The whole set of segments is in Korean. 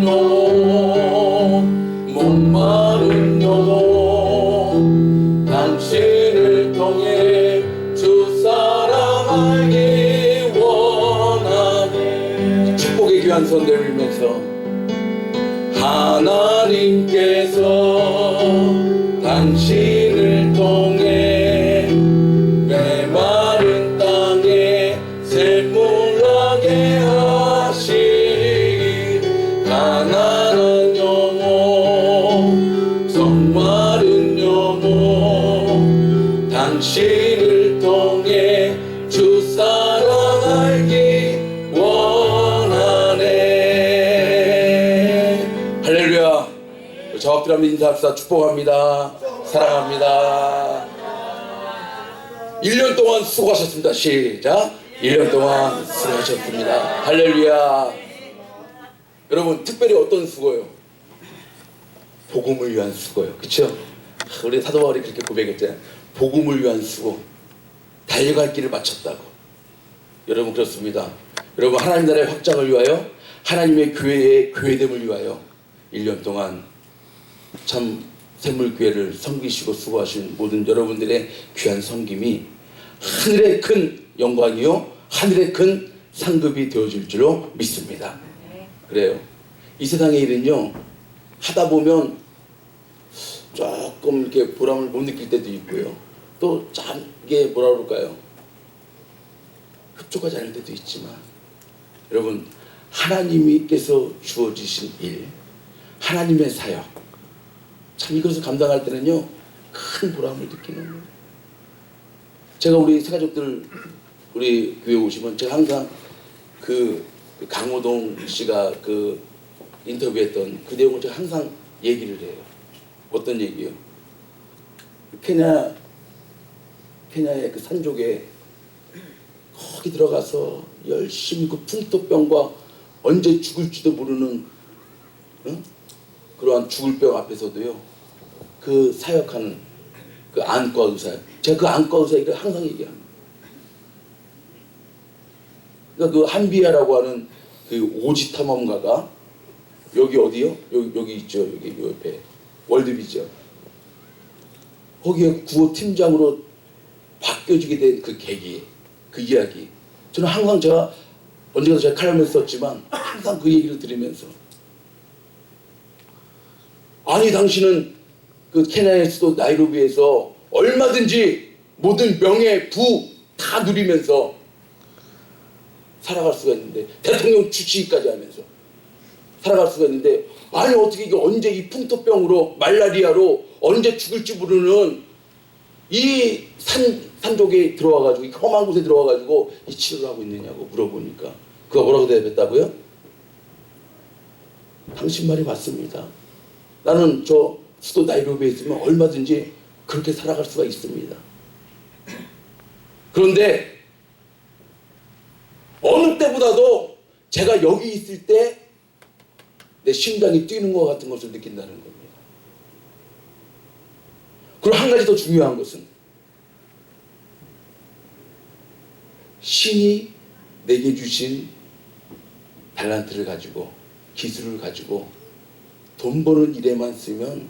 영혼 목마른 영혼 당신을 통해 주 사랑 알기 원하네. 축복의 귀한 손 내밀면서 하나님께서 당신을 통해 메마른 땅에 샘물 나게 하시기 가난한 영혼 성마른 영혼 당신을 통해 주 사랑 알기 원하네. 할렐루야. 저 엎드려 한번 인사합시다. 축복합니다. 사랑합니다. 1년 동안 수고하셨습니다. 시작. 1년 동안 수고하셨습니다. 할렐루야. 여러분 특별히 어떤 수고요? 복음을 위한 수고요. 그쵸? 우리 사도 바울이 그렇게 고백했잖아요. 복음을 위한 수고. 달려갈 길을 마쳤다고. 여러분 그렇습니다. 여러분 하나님 나라의 확장을 위하여 하나님의 교회의 교회됨을 위하여 1년 동안 참 샘물교회를 섬기시고 수고하신 모든 여러분들의 귀한 섬김이 하늘의 큰 영광이요 하늘의 큰 상급이 되어질 줄로 믿습니다. 그래요. 이 세상의 일은요 하다 보면 조금 이렇게 보람을 못 느낄 때도 있고요, 또 참 이게 뭐라 그럴까요, 흡족하지 않을 때도 있지만 여러분 하나님께서 주어지신 일, 하나님의 사역, 참 이것을 감당할 때는요 큰 보람을 느끼는 거예요. 제가 우리 새가족들 우리 교회 오시면 제가 항상 그 강호동 씨가 그 인터뷰했던 그 내용을 제가 항상 얘기를 해요. 어떤 얘기요? 케냐의 그 산족에 거기 들어가서 열심히 그 풍토병과 언제 죽을지도 모르는 그러한 죽을 병 앞에서도요 그 사역하는 그 안과 의사, 제가 그 안과 의사 얘기를 항상 얘기합니다. 그러니까 그 한비아라고 하는 그 오지 탐험가가 여기 어디요? 여기 있죠. 여기 옆에 월드비죠. 거기에 구호팀장으로 바뀌어지게 된 그 계기, 그 이야기. 저는 항상 제가 언젠가 제가 칼럼을 썼지만 항상 그 얘기를 들으면서 아니 당신은 그 케냐의 수도 나이로비에서 얼마든지 모든 명예, 부 다 누리면서 살아갈 수가 있는데, 대통령 주치의까지 하면서 살아갈 수가 있는데, 아니 어떻게 이게 언제 이 풍토병으로 말라리아로 언제 죽을지 모르는 이 산족에 들어와가지고 이 험한 곳에 들어와가지고 이 치료를 하고 있느냐고 물어보니까 그가 뭐라고 대답했다고요? 당신 말이 맞습니다. 나는 저 수도 나이로비에 있으면 얼마든지 그렇게 살아갈 수가 있습니다. 그런데 어느 때보다도 제가 여기 있을 때 내 심장이 뛰는 것 같은 것을 느낀다는 겁니다. 그리고 한 가지 더 중요한 것은 신이 내게 주신 달란트를 가지고 기술을 가지고 돈 버는 일에만 쓰면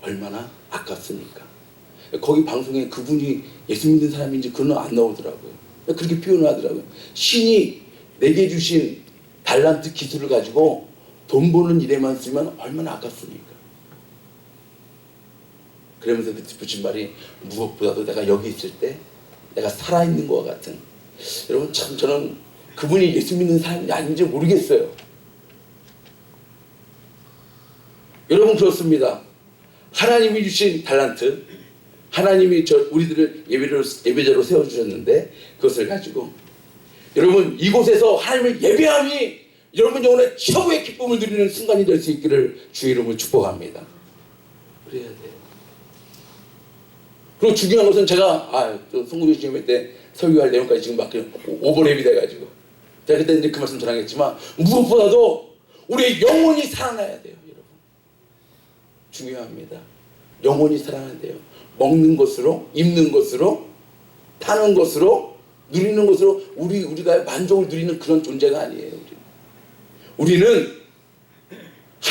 얼마나 아깝습니까? 거기 방송에 그분이 예수 믿는 사람인지 그건 안 나오더라고요. 그렇게 표현을 하더라고요. 신이 내게 주신 달란트 기술을 가지고 돈 버는 일에만 쓰면 얼마나 아깝습니까? 그러면서 붙인 말이 무엇보다도 내가 여기 있을 때 내가 살아있는 것과 같은, 여러분 참 저는 그분이 예수 믿는 사람인지 아닌지 모르겠어요. 여러분 그렇습니다. 하나님이 주신 달란트, 하나님이 우리들을 예배자로 세워주셨는데 그것을 가지고 여러분 이곳에서 하나님을 예배함이 여러분 영혼의 최고의 기쁨을 누리는 순간이 될 수 있기를 주의 이름으로 축복합니다. 그래야 돼요. 그리고 중요한 것은 제가 송구리 주님 때 설교할 내용까지 지금 막 오버랩이 돼가지고 제가 그때 이제 그 말씀 전하겠지만 무엇보다도 우리의 영혼이 살아나야 돼요. 여러분 중요합니다. 영혼이 살아나야 돼요. 먹는 것으로, 입는 것으로, 타는 것으로, 누리는 것으로 우리가 만족을 누리는 그런 존재가 아니에요. 우리는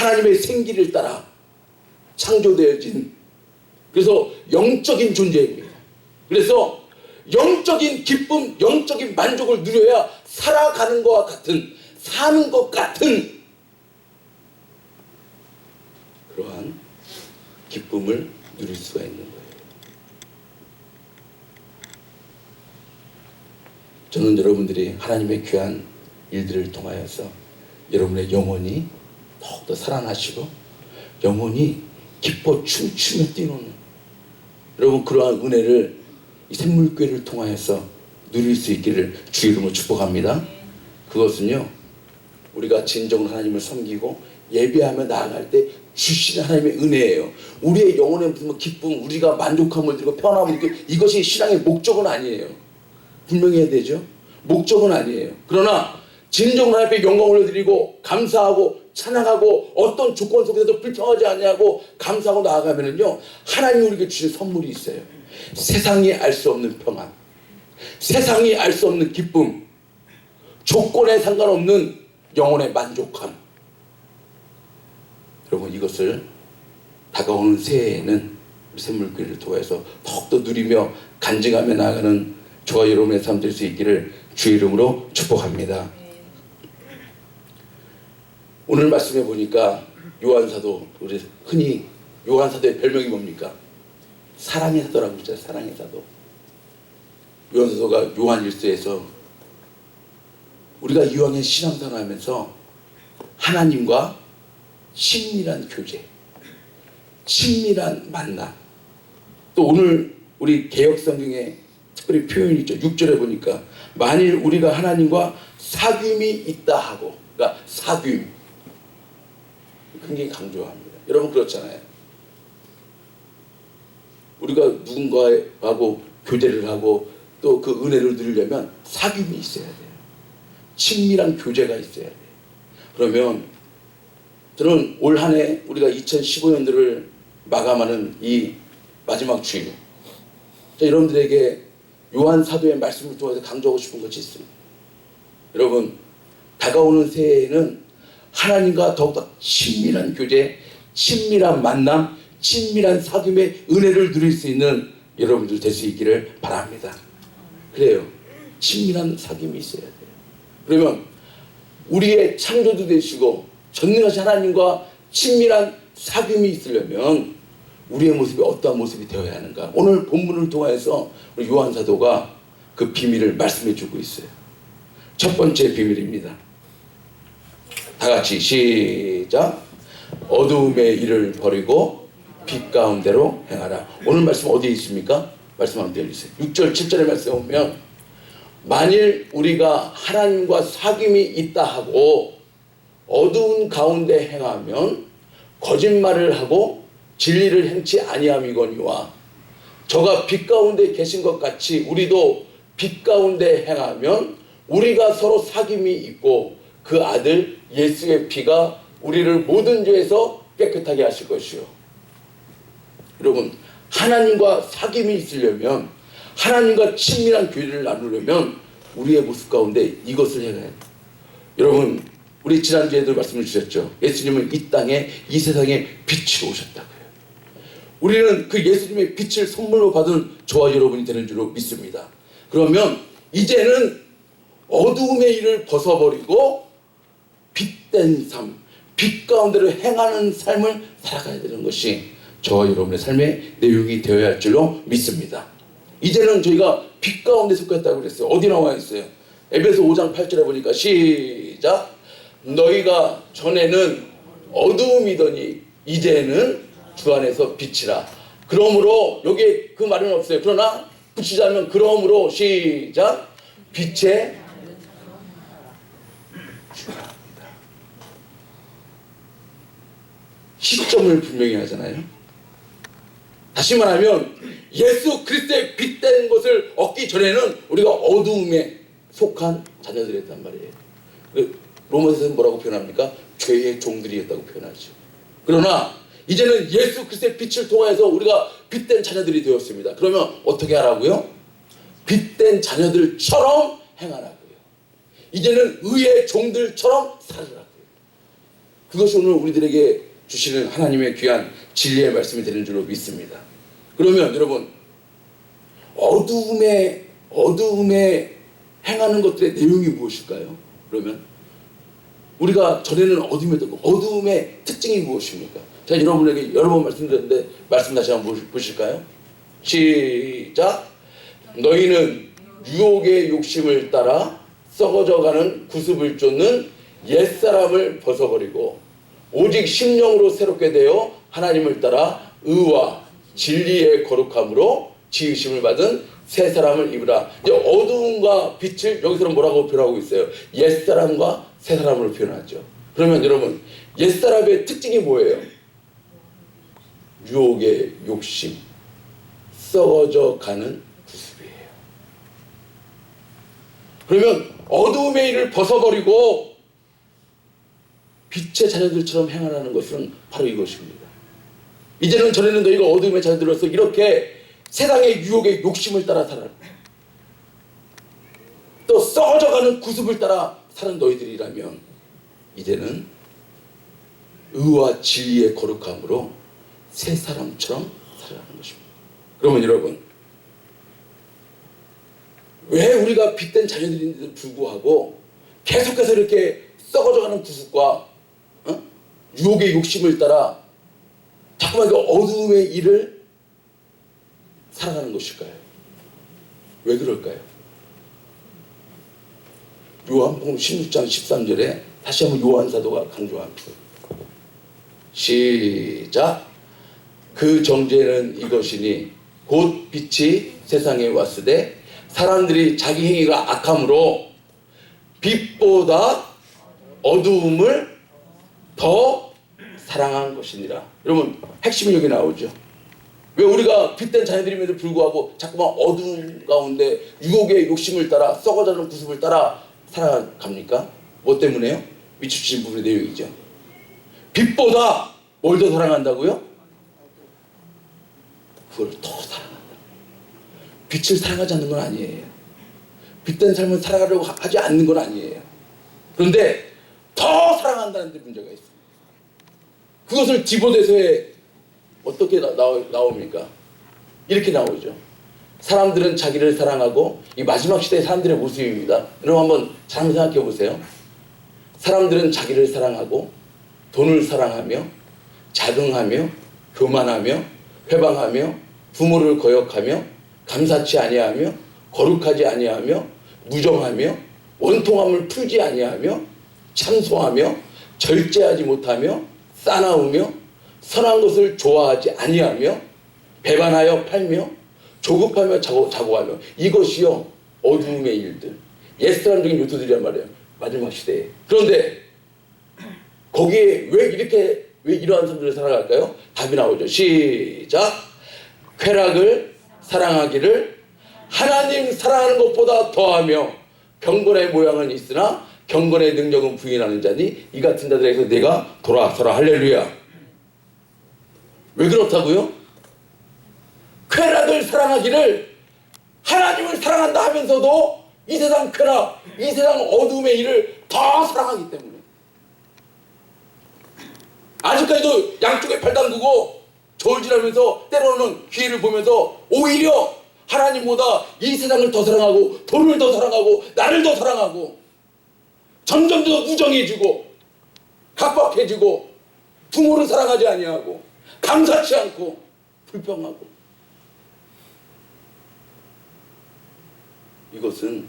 하나님의 생기를 따라 창조되어진, 그래서 영적인 존재입니다. 그래서 영적인 기쁨, 영적인 만족을 누려야 살아가는 것과 같은, 사는 것 같은 그러한 기쁨을 누릴 수가 있는 거예요. 저는 여러분들이 하나님의 귀한 일들을 통하여서 여러분의 영혼이 더욱더 살아나시고 영혼이 기뻐 춤추며 뛰노는, 여러분 그러한 은혜를 이 샘물교회를 통하여서 누릴 수 있기를 주의 이름으로 축복합니다. 그것은요, 우리가 진정으로 하나님을 섬기고 예배하며 나아갈 때 주시는 하나님의 은혜예요. 우리의 영혼의 무슨 기쁨, 우리가 만족함을 드리고 편함을 느끼고, 이것이 신앙의 목적은 아니에요. 분명히 해야 되죠. 목적은 아니에요. 그러나 진정으로 하나님 앞에 영광을 올려드리고 감사하고 찬양하고 어떤 조건 속에서도 불평하지 않냐고 감사하고 나아가면은요, 하나님이 우리에게 주신 선물이 있어요. 세상이 알 수 없는 평안, 세상이 알 수 없는 기쁨, 조건에 상관없는 영혼의 만족함. 여러분, 이것을 다가오는 새해에는 우리 샘물교회를 통해서 더욱더 누리며 간증하며 나아가는 저와 여러분의 삶 될 수 있기를 주의 이름으로 축복합니다. 오늘 말씀해 보니까 요한사도, 우리 흔히 요한사도의 별명이 뭡니까? 사랑의 사도라고 그러죠. 사랑의 사도. 요한사도가 요한일서에서 우리가 이왕의 신앙생활 하면서 하나님과 친밀한 교제, 친밀한 만남, 또 오늘 우리 개역성경에 특별히 표현이 있죠. 6절에 보니까 만일 우리가 하나님과 사귐이 있다 하고, 그러니까 사귐 굉장히 강조합니다. 여러분 그렇잖아요. 우리가 누군가하고 교제를 하고 또 그 은혜를 누리려면 사귐이 있어야 돼요. 친밀한 교제가 있어야 돼요. 그러면 저는 올 한 해 우리가 2015년도를 마감하는 이 마지막 주일, 여러분들에게 요한 사도의 말씀을 통해서 강조하고 싶은 것이 있습니다. 여러분, 다가오는 새해에는 하나님과 더욱더 친밀한 교제, 친밀한 만남, 친밀한 사귐의 은혜를 누릴 수 있는 여러분들 될 수 있기를 바랍니다. 그래요. 친밀한 사귐이 있어야 돼요. 그러면 우리의 창조도 되시고 전능하신 하나님과 친밀한 사귐이 있으려면 우리의 모습이 어떠한 모습이 되어야 하는가? 오늘 본문을 통해서 우리 요한 사도가 그 비밀을 말씀해 주고 있어요. 첫 번째 비밀입니다. 다 같이 시작. 어두움의 일을 버리고 빛 가운데로 행하라. 오늘 말씀 어디에 있습니까? 말씀 한번 띄워주세요. 6절 7절의 말씀에 보면 만일 우리가 하나님과 사귐이 있다 하고 어두운 가운데 행하면 거짓말을 하고 진리를 행치 아니함이거니와 저가 빛 가운데 계신 것 같이 우리도 빛 가운데 행하면 우리가 서로 사귐이 있고 그 아들 예수의 피가 우리를 모든 죄에서 깨끗하게 하실 것이요. 여러분, 하나님과 사귐이 있으려면, 하나님과 친밀한 교제를 나누려면 우리의 모습 가운데 이것을 해야 해요. 여러분, 우리 지난주에도 말씀을 주셨죠. 예수님은 이 땅에, 이 세상에 빛으로 오셨다고요. 우리는 그 예수님의 빛을 선물로 받은 저와 여러분이 되는 줄로 믿습니다. 그러면 이제는 어두움의 일을 벗어버리고 빛된 삶, 빛 가운데로 행하는 삶을 살아가야 되는 것이 저와 여러분의 삶의 내용이 되어야 할 줄로 믿습니다. 이제는 저희가 빛 가운데 속했다고 그랬어요. 어디 나와 있어요? 에베소 5장 8절에 보니까 시작. 너희가 전에는 어두움이더니 이제는 주 안에서 빛이라. 그러므로 여기에 그 말은 없어요. 그러나 붙이자면 그러므로 시작. 빛의 시점을 분명히 하잖아요. 다시 말하면 예수 그리스도의 빛된 것을 얻기 전에는 우리가 어두움에 속한 자녀들이었단 말이에요. 로마서에서는 뭐라고 표현합니까? 죄의 종들이었다고 표현하죠. 그러나 이제는 예수 그리스도의 빛을 통해서 우리가 빛된 자녀들이 되었습니다. 그러면 어떻게 하라고요? 빛된 자녀들처럼 행하라고요. 이제는 의의 종들처럼 살으라고요. 그것이 오늘 우리들에게 주시는 하나님의 귀한 진리의 말씀이 되는 줄로 믿습니다. 그러면 여러분, 어두움에 행하는 것들의 내용이 무엇일까요? 그러면 우리가 전에는 어둠에 있고 어두움의 특징이 무엇입니까? 제가 여러분에게 여러 번 말씀드렸는데 말씀 다시 한번 보실까요? 시작. 너희는 유혹의 욕심을 따라 썩어져가는 구습을 쫓는 옛사람을 벗어버리고 오직 심령으로 새롭게 되어 하나님을 따라 의와 진리의 거룩함으로 지으심을 받은 새 사람을 입으라. 이제 어두움과 빛을 여기서는 뭐라고 표현하고 있어요? 옛사람과 새 사람으로 표현하죠. 그러면 여러분, 옛사람의 특징이 뭐예요? 유혹의 욕심, 썩어져 가는 구습이에요. 그러면 어두움의 일을 벗어버리고 빛의 자녀들처럼 행하라는 것은 바로 이것입니다. 이제는 전에는 너희가 어두움의 자녀들로서 이렇게 세상의 유혹의 욕심을 따라 살아, 또 썩어져가는 구습을 따라 사는 너희들이라면 이제는 의와 진리의 거룩함으로 새 사람처럼 살아가는 것입니다. 그러면 여러분, 왜 우리가 빛된 자녀들인데도 불구하고 계속해서 이렇게 썩어져가는 구습과 유혹의 욕심을 따라 자꾸만 그 어두움의 일을 살아가는 것일까요? 왜 그럴까요? 요한복음 16장 13절에 다시 한번 요한 사도가 강조합니다. 시작. 그 정죄는 이것이니 곧 빛이 세상에 왔으되 사람들이 자기 행위가 악함으로 빛보다 어두움을 더 사랑한 것이니라. 여러분, 핵심이 여기 나오죠. 왜 우리가 빛된 자녀들임에도 불구하고 자꾸만 어두움 가운데 유혹의 욕심을 따라 썩어가는 구습을 따라 살아갑니까? 뭐 때문에요? 미치신 부분의 내용이죠. 빛보다 뭘 더 사랑한다고요? 그걸 더 사랑한다. 빛을 사랑하지 않는 건 아니에요. 빛된 삶을 살아가려고 하지 않는 건 아니에요. 그런데 더 사랑한다는 데 문제가 있습니다. 그것을 디모데서에 어떻게 나옵니까? 이렇게 나오죠. 사람들은 자기를 사랑하고, 이 마지막 시대의 사람들의 모습입니다. 여러분 한번 잘 생각해 보세요. 사람들은 자기를 사랑하고 돈을 사랑하며 자긍하며 교만하며 회방하며 부모를 거역하며 감사치 아니하며 거룩하지 아니하며 무정하며 원통함을 풀지 아니하며 참소하며 절제하지 못하며 싸나우며 선한 것을 좋아하지 아니하며 배반하여 팔며 조급하며 자고하며 이것이요 어두움의 일들, 옛사람적인 요소들이란 말이에요. 마지막 시대에. 그런데 거기에 왜 이러한 사람들을 살아갈까요? 답이 나오죠. 시작. 쾌락을 사랑하기를 하나님 사랑하는 것보다 더하며 경건의 모양은 있으나 경건의 능력은 부인하는 자니 이 같은 자들에게서 내가 돌아서라. 할렐루야. 왜 그렇다고요? 쾌락을 사랑하기를 하나님을 사랑한다 하면서도 이 세상 쾌락, 이 세상 어둠의 일을 더 사랑하기 때문에 아직까지도 양쪽에 팔 담그고 저울질하면서 때로는 기회를 보면서 오히려 하나님보다 이 세상을 더 사랑하고 돈을 더 사랑하고 나를 더 사랑하고 점점 더 무정해지고 각박해지고 부모를 사랑하지 아니하고 감사치 않고 불평하고 이것은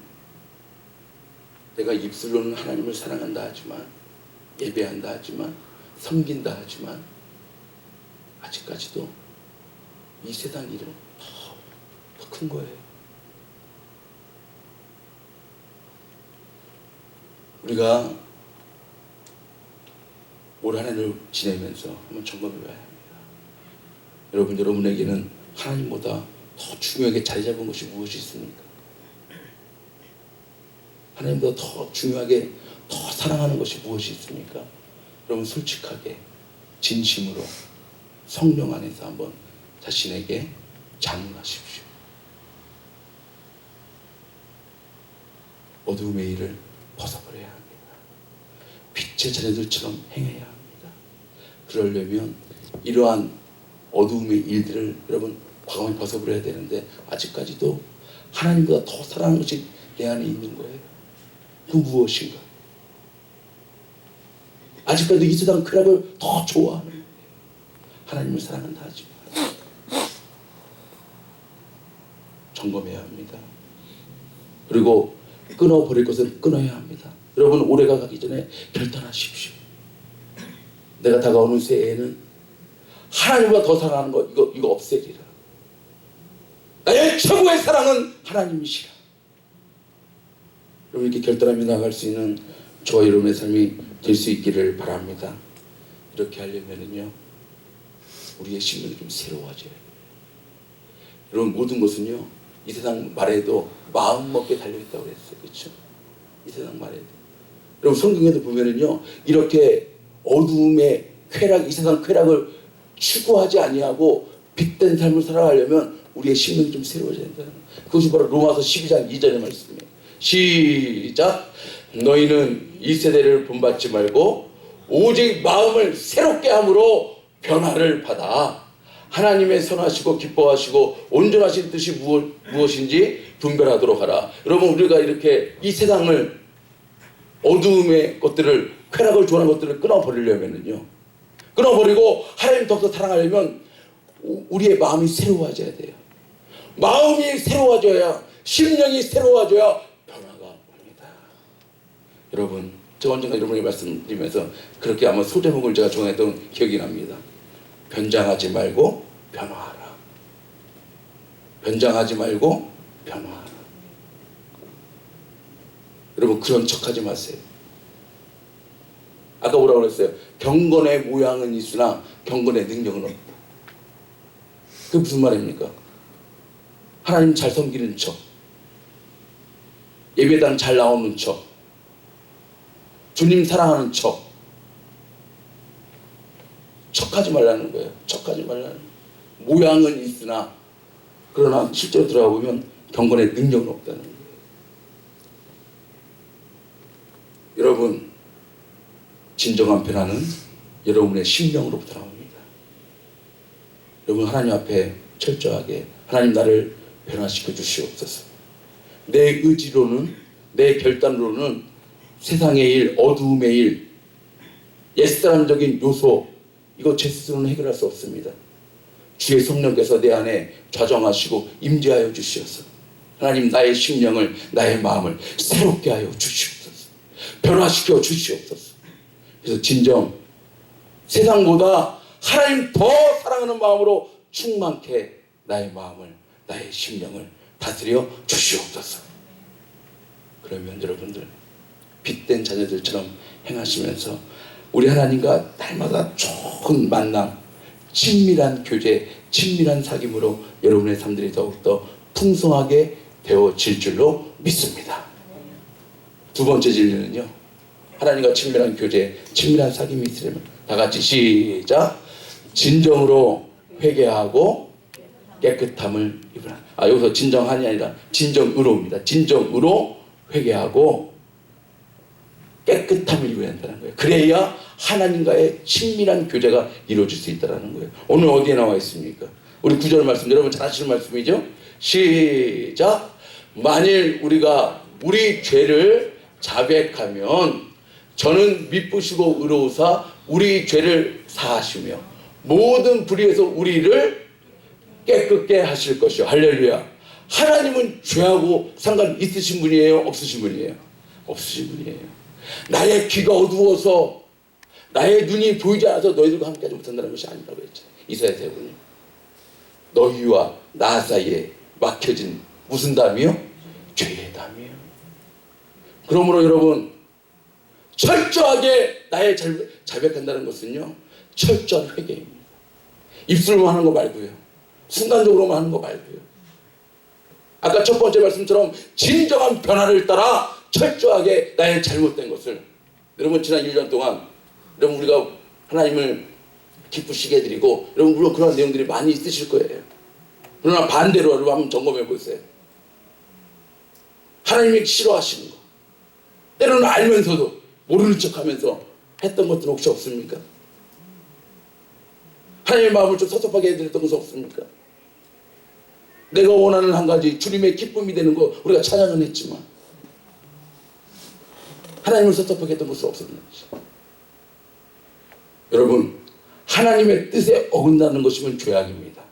내가 입술로는 하나님을 사랑한다 하지만 예배한다 하지만 섬긴다 하지만 아직까지도 이 세상 일은 더 큰 거예요. 우리가 올 한 해를 지내면서 한번 점검해 봐야 합니다. 여러분에게는 하나님보다 더 중요하게 자리 잡은 것이 무엇이 있습니까? 하나님보다 더 중요하게 더 사랑하는 것이 무엇이 있습니까? 여러분 솔직하게 진심으로 성령 안에서 한번 자신에게 자문하십시오. 어두움의 일을 벗어버려야 합니다. 빛의 자녀들처럼 행해야 합니다. 그러려면 이러한 어두움의 일들을 여러분 과감히 벗어버려야 되는데 아직까지도 하나님보다 더 사랑하는 것이 내 안에 있는 거예요. 그 무엇인가? 아직까지도 이 세상 쾌락을 더 좋아하는 하나님을 사랑한다 하지 마라. 점검해야 합니다. 그리고 끊어버릴 것은 끊어야 합니다. 여러분 올해가 가기 전에 결단하십시오. 내가 다가오는 새해에는 하나님보다 더 사랑하는 거 이거 없애리라. 나의 최고의 사랑은 하나님이시라. 여러분 이렇게 결단하며 나아갈 수 있는 저와 여러분의 삶이 될 수 있기를 바랍니다. 이렇게 하려면은요 우리의 심령이 좀 새로워져요. 여러분 모든 것은요 이 세상 말에도 마음 먹게 달려있다고 그랬어요. 그렇죠? 이 세상 말에도 여러분 성경에도 보면은요 이렇게 어두움의 쾌락, 이 세상 쾌락을 추구하지 아니하고 빛된 삶을 살아가려면 우리의 심령이 좀 새로워져야 된다는 거예요. 그것이 바로 로마서 12장 2절의 말씀이에요. 시작. 너희는 이 세대를 본받지 말고 오직 마음을 새롭게 함으로 변화를 받아 하나님의 선하시고 기뻐하시고 온전하신 뜻이 무엇인지 분별하도록 하라. 여러분 우리가 이렇게 이 세상을 어두움의 것들을 쾌락을 좋아하는 것들을 끊어버리려면요 끊어버리고 하나님 더욱더 사랑하려면 우리의 마음이 새로워져야 돼요. 마음이 새로워져야 심령이 새로워져야 변화가 옵니다. 여러분 제가 언젠가 여러분에게 말씀드리면서 그렇게 아마 소제목을 제가 정했던 기억이 납니다. 변장하지 말고 변화하라. 변장하지 말고 변화하라. 여러분 그런 척하지 마세요. 아까 뭐라고 그랬어요? 경건의 모양은 있으나 경건의 능력은 없다. 그게 무슨 말입니까? 하나님 잘 섬기는 척, 예배당 잘 나오는 척, 주님 사랑하는 척, 척하지 말라는 거예요. 척하지 말라는 모양은 있으나 그러나 실제로 들어가 보면 경건의 능력은 없다는 거예요. 여러분 진정한 변화는 여러분의 심령으로부터 나옵니다. 여러분 하나님 앞에 철저하게 하나님 나를 변화시켜 주시옵소서. 내 의지로는 내 결단으로는 세상의 일, 어두움의 일, 옛사람적인 요소 이거 제 스스로는 해결할 수 없습니다. 주의 성령께서 내 안에 좌정하시고 임재하여 주시옵소서. 하나님 나의 심령을 나의 마음을 새롭게 하여 주시옵소서. 변화시켜 주시옵소서. 그래서 진정 세상보다 하나님 더 사랑하는 마음으로 충만케 나의 마음을 나의 심령을 다스려 주시옵소서. 그러면 여러분들 빛된 자녀들처럼 행하시면서 우리 하나님과 날마다 좋은 만남, 친밀한 교제, 친밀한 사귐으로 여러분의 삶들이 더욱더 풍성하게 되어질 줄로 믿습니다. 두 번째 진리는요, 하나님과 친밀한 교제, 친밀한 사귐이 있으려면 다 같이 시작. 진정으로 회개하고 깨끗함을 입으라. 여기서 진정한이 아니라 진정으로입니다. 진정으로 회개하고 깨끗함을 입어야 한다는 거예요. 그래야 하나님과의 친밀한 교제가 이루어질 수 있다는 거예요. 오늘 어디에 나와 있습니까? 우리 9절 말씀 여러분 잘 아시는 말씀이죠? 시작. 만일 우리가 우리 죄를 자백하면 저는 미쁘시고 의로우사 우리 죄를 사하시며 모든 불의에서 우리를 깨끗게 하실 것이요. 할렐루야. 하나님은 죄하고 상관 있으신 분이에요? 없으신 분이에요? 없으신 분이에요. 나의 귀가 어두워서 나의 눈이 보이지 않아서 너희들과 함께하지 못한다는 것이 아니라고 했죠. 이사야 세군이 너희와 나 사이에 막혀진 무슨 담이요? 죄의 담이요. 그러므로 여러분 철저하게 나의 자백한다는 것은요 철저한 회개입니다. 입술로만 하는 거 말고요, 순간적으로만 하는 거 말고요, 아까 첫 번째 말씀처럼 진정한 변화를 따라 철저하게 나의 잘못된 것을. 여러분 지난 1년 동안 여러분 우리가 하나님을 기쁘시게 해드리고 여러분 물론 그런 내용들이 많이 있으실 거예요. 그러나 반대로 여러분 한번 점검해 보세요. 하나님이 싫어하시는 거, 때로는 알면서도 모르는 척하면서 했던 것들 혹시 없습니까? 하나님의 마음을 좀 섭섭하게 해드렸던 것은 없습니까? 내가 원하는 한 가지 주님의 기쁨이 되는 거 우리가 찬양은 했지만 하나님을 섭섭하게 했던 것은 없었는지. 여러분, 하나님의 뜻에 어긋나는 것이면 죄악입니다.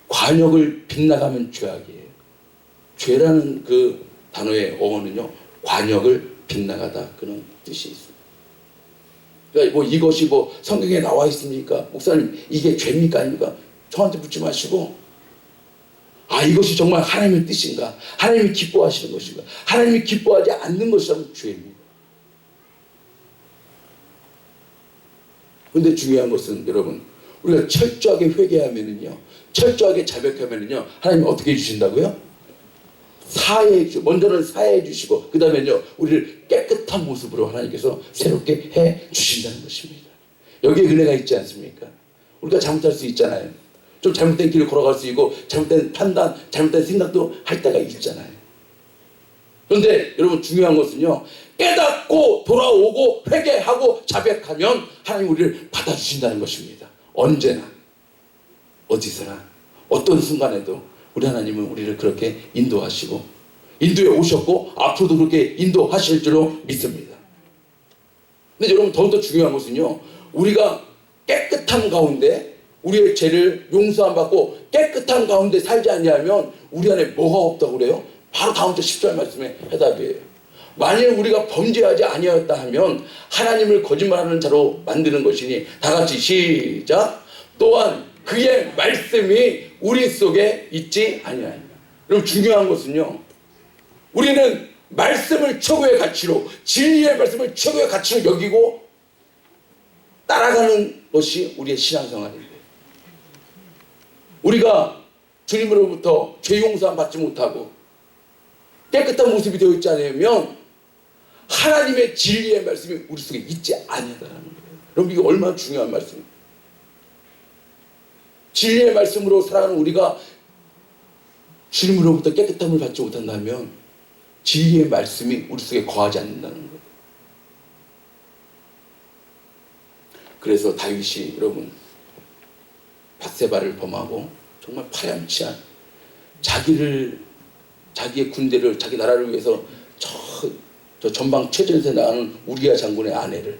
관역을 빗나가면 죄악이에요. 죄라는 그 단어의 어원은요, 관역을 빗나가다 그런 뜻이 있습니다. 그러니까 뭐 이것이 뭐 성경에 나와 있습니까? 목사님 이게 죄입니까 아닙니까? 저한테 묻지 마시고, 아 이것이 정말 하나님의 뜻인가? 하나님이 기뻐하시는 것인가? 하나님이 기뻐하지 않는 것이라면 죄입니다. 그런데 중요한 것은 여러분, 우리가 철저하게 회개하면은요, 철저하게 자백하면은요, 하나님이 어떻게 해주신다고요? 사해해 주시고, 먼저는 사해해 주시고, 그 다음에는요, 우리를 깨끗한 모습으로 하나님께서 새롭게 해 주신다는 것입니다. 여기에 은혜가 있지 않습니까? 우리가 잘못할 수 있잖아요. 좀 잘못된 길을 걸어갈 수 있고, 잘못된 판단, 잘못된 생각도 할 때가 있잖아요. 그런데 여러분, 중요한 것은요, 깨닫고 돌아오고 회개하고 자백하면 하나님 우리를 받아주신다는 것입니다. 언제나 어디서나 어떤 순간에도 우리 하나님은 우리를 그렇게 인도하시고 인도해 오셨고 앞으로도 그렇게 인도하실 줄로 믿습니다. 근데 여러분, 더욱더 중요한 것은요, 우리가 깨끗한 가운데 우리의 죄를 용서함 받고 깨끗한 가운데 살지 않냐면 우리 안에 뭐가 없다고 그래요? 바로 다음 주 10절 말씀의 해답이에요. 만일 우리가 범죄하지 아니하였다 하면 하나님을 거짓말하는 자로 만드는 것이니, 다 같이 시작. 또한 그의 말씀이 우리 속에 있지 아니하니라. 여러분, 중요한 것은요, 우리는 말씀을 최고의 가치로, 진리의 말씀을 최고의 가치로 여기고 따라가는 것이 우리의 신앙생활입니다. 우리가 주님으로부터 죄 용서함 받지 못하고 깨끗한 모습이 되어 있지 않으면 하나님의 진리의 말씀이 우리 속에 있지 아니하다는 거예요. 여러분, 이게 얼마나 중요한 말씀입니까? 진리의 말씀으로 살아가는 우리가 주님으로부터 깨끗함을 받지 못한다면 진리의 말씀이 우리 속에 거하지 않는다는 거예요. 그래서 다윗이 여러분, 밧세바를 범하고 정말 파렴치한 자기의 군대를, 자기 나라를 위해서 저 전방 최전선에 나가는 우리야 장군의 아내를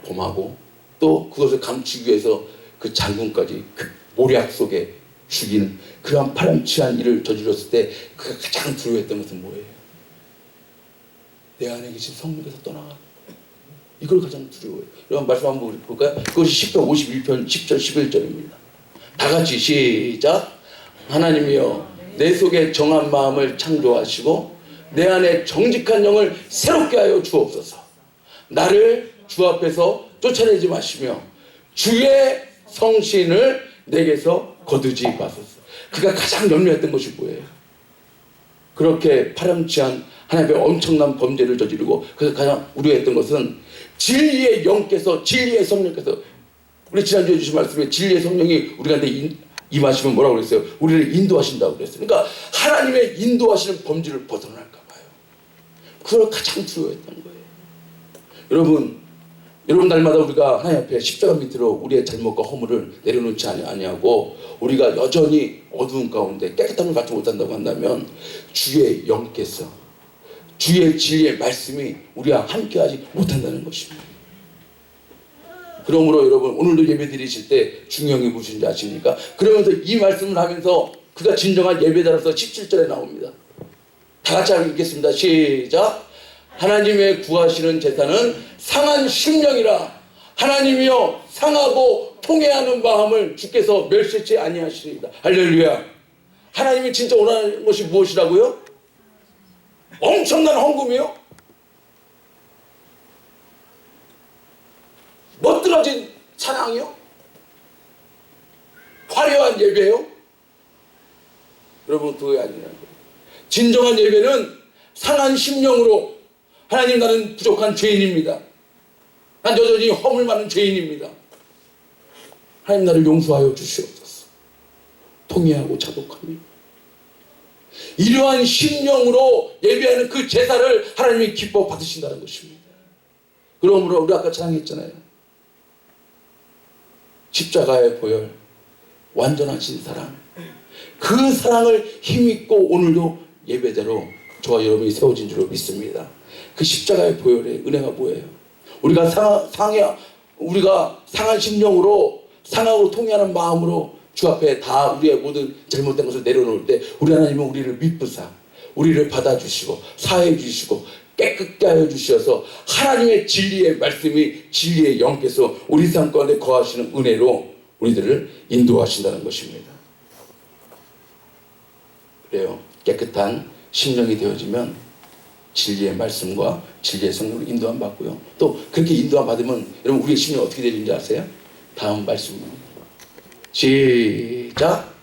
범하고, 또 그것을 감추기 위해서 그 장군까지 그 모략 속에 죽이는 그러한 파렴치한 일을 저질렀을 때 그가 가장 두려워했던 것은 뭐예요? 내 안에 계신 성령께서 떠나가. 이걸 가장 두려워해요. 여러분, 말씀 한번 볼까요? 그것이 10편 51편 10절 11절입니다. 다 같이 시작. 하나님이여, 내 속에 정한 마음을 창조하시고 내 안에 정직한 영을 새롭게 하여 주옵소서. 나를 주 앞에서 쫓아내지 마시며 주의 성신을 내게서 거두지 마소서. 그가 가장 염려했던 것이 뭐예요? 그렇게 파렴치한 하나님의 엄청난 범죄를 저지르고, 그래서 가장 우려했던 것은 진리의 영께서, 진리의 성령께서, 우리 지난주에 주신 말씀에 진리의 성령이 우리한테 임하시면 뭐라고 그랬어요? 우리를 인도하신다고 그랬어요. 그러니까 하나님의 인도하시는 범죄를 벗어날까 봐요. 그걸 가장 두려워했던 거예요. 여러분 날마다 우리가 하나님 앞에 십자가 밑으로 우리의 잘못과 허물을 내려놓지 아니하고 우리가 여전히 어두운 가운데 깨끗함을 받지 못한다고 한다면 주의 영께서, 주의 진리의 말씀이 우리와 함께하지 못한다는 것입니다. 그러므로 여러분, 오늘도 예배 드리실 때 중요한 게 무엇인지 아십니까? 그러면서 이 말씀을 하면서 그가 진정한 예배자로서 17절에 나옵니다. 다 같이 읽겠습니다. 시작. 하나님의 구하시는 제사는 상한 심령이라. 하나님이여, 상하고 통해하는 마음을 주께서 멸시치 아니하시리이다. 할렐루야. 하나님이 진짜 원하는 것이 무엇이라고요? 엄청난 헌금이요? 멋들어진 찬양이요? 화려한 예배요? 여러분, 그게 아니라는 거예요. 진정한 예배는 상한 심령으로, 하나님, 나는 부족한 죄인입니다. 난 여전히 허물 많은 죄인입니다. 하나님, 나를 용서하여 주시옵소서. 통회하고 자복하며 이러한 심령으로 예배하는 그 제사를 하나님이 기뻐 받으신다는 것입니다. 그러므로 우리 아까 찬양했잖아요. 십자가의 보혈, 완전하신 사랑. 그 사랑을 힘입고 오늘도 예배대로 저와 여러분이 세워진 줄로 믿습니다. 그 십자가의 보혈의 은혜가 뭐예요? 우리가 상한 심령으로, 상하고 통회하는 마음으로 주 앞에 다 우리의 모든 잘못된 것을 내려놓을 때 우리 하나님은 우리를 미쁘사 우리를 받아주시고 사해 주시고 깨끗게 하여 주셔서 하나님의 진리의 말씀이 진리의 영께서 우리 삶 가운데 거하시는 은혜로 우리들을 인도하신다는 것입니다. 그래요. 깨끗한 심령이 되어지면 진리의 말씀과 진리의 성령으로 인도함 받고요. 또 그렇게 인도함 받으면 여러분 우리의 심령이 어떻게 되는지 아세요? 다음 말씀입니다. 시작.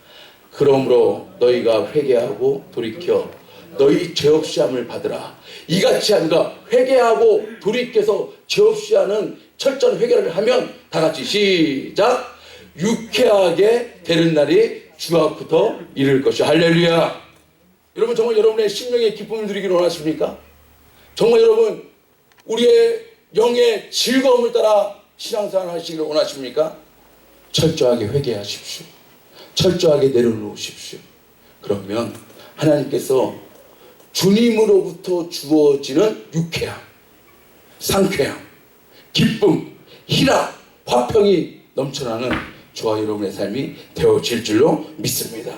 그러므로 너희가 회개하고 돌이켜 너희 죄 없이 함을 받으라. 이같이 하니까 회개하고 돌이켜서 죄 없이 하는 철저한 회개를 하면 다 같이 시작. 유쾌하게 되는 날이 주 앞부터 이를 것이. 할렐루야. 여러분 정말 여러분의 심령의 기쁨을 누리기를 원하십니까? 정말 여러분 우리의 영의 즐거움을 따라 신앙생활 하시기를 원하십니까? 철저하게 회개하십시오. 철저하게 내려놓으십시오. 그러면 하나님께서 주님으로부터 주어지는 유쾌함, 상쾌함, 기쁨, 희락, 화평이 넘쳐나는 저와 여러분의 삶이 되어질 줄로 믿습니다.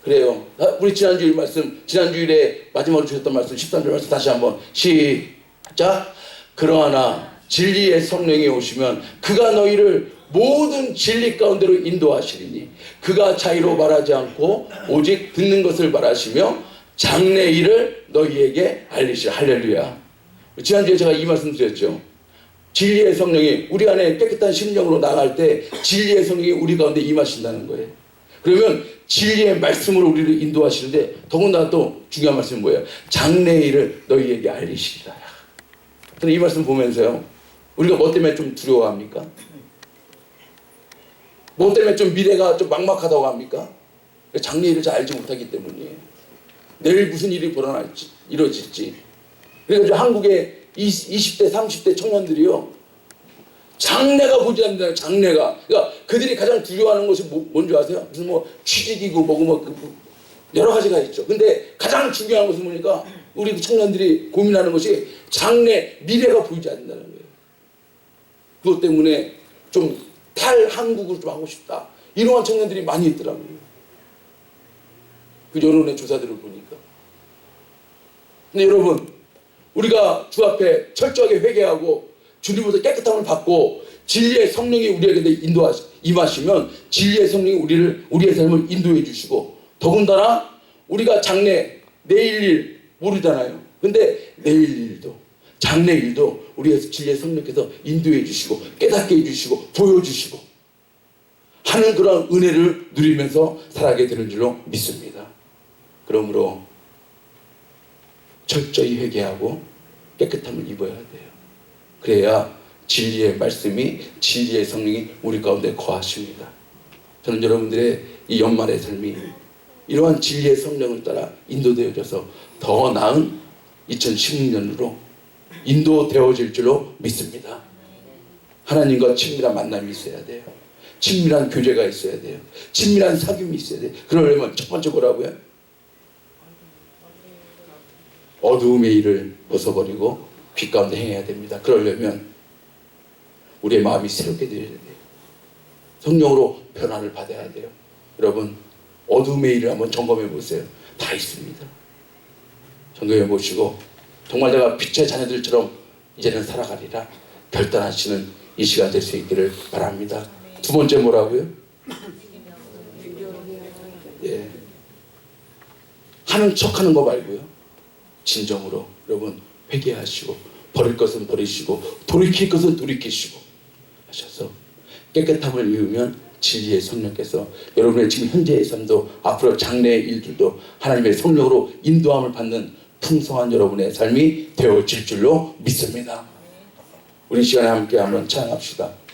그래요. 우리 지난주일 말씀, 지난주일에 마지막으로 주셨던 말씀 13절 말씀 다시 한번 시작. 그러나 진리의 성령이 오시면 그가 너희를 모든 진리 가운데로 인도하시리니 그가 자의로 말하지 않고 오직 듣는 것을 말하시며 장래 일을 너희에게 알리시라. 할렐루야. 지난주에 제가 이 말씀 드렸죠. 진리의 성령이 우리 안에 깨끗한 심령으로 나갈 때 진리의 성령이 우리 가운데 임하신다는 거예요. 그러면 진리의 말씀으로 우리를 인도하시는데 더군다나 또 중요한 말씀은 뭐예요? 장래 일을 너희에게 알리시리라. 저는 이 말씀 보면서요. 우리가 뭐 때문에 좀 두려워합니까? 뭐 때문에 좀 미래가 좀 막막하다고 합니까? 장래 일을 잘 알지 못하기 때문이에요. 내일 무슨 일이 벌어날지, 이루어질지. 그래서 한국의 20대, 30대 청년들이요. 장래가 보지 않는다. 장래가. 그러니까 그들이 가장 두려워하는 것이 뭔지 아세요? 무슨 뭐 취직이고 뭐고 여러 가지가 있죠. 근데 가장 중요한 것은 뭐니까 우리 청년들이 고민하는 것이 장래, 미래가 보이지 않는다는 거예요. 그것 때문에 좀 탈한국을 좀 하고 싶다. 이러한 청년들이 많이 있더라고요. 그 여론의 조사들을 보니까. 근데 여러분, 우리가 주 앞에 철저하게 회개하고 주님으로부터 깨끗함을 받고 진리의 성령이 우리에게 임하시면 진리의 성령이 우리의 삶을 인도해 주시고 더군다나 우리가 장래, 내일 일 모르잖아요. 근데 내일 일도 장래 일도 우리의 진리의 성령께서 인도해 주시고 깨닫게 해주시고 보여주시고 하는 그런 은혜를 누리면서 살아가게 되는 줄로 믿습니다. 그러므로 철저히 회개하고 깨끗함을 입어야 돼요. 그래야 진리의 말씀이 진리의 성령이 우리 가운데 거하십니다. 저는 여러분들의 이 연말의 삶이 이러한 진리의 성령을 따라 인도되어져서 더 나은 2016년으로 인도되어질 줄로 믿습니다. 하나님과 친밀한 만남이 있어야 돼요. 친밀한 교제가 있어야 돼요. 친밀한 사귐이 있어야 돼요. 그러려면 첫 번째 뭐라고요? 어두움의 일을 벗어버리고 빛 가운데 행해야 됩니다. 그러려면 우리의 마음이 새롭게 되어야 돼요. 성령으로 변화를 받아야 돼요. 여러분 어두움의 일을 한번 점검해 보세요. 다 있습니다. 점검해 보시고 정말 내가 빛의 자녀들처럼 이제는 살아가리라 결단하시는 이 시간 될 수 있기를 바랍니다. 두 번째 뭐라고요? 예. 하는 척하는 거 말고요. 진정으로 여러분 회개하시고 버릴 것은 버리시고 돌이킬 것은 돌이키시고 하셔서 깨끗함을 이루면 진리의 성령께서 여러분의 지금 현재의 삶도 앞으로 장래의 일들도 하나님의 성령으로 인도함을 받는 풍성한 여러분의 삶이 되어질 줄로 믿습니다. 우리 시간에 함께 한번 찬양합시다.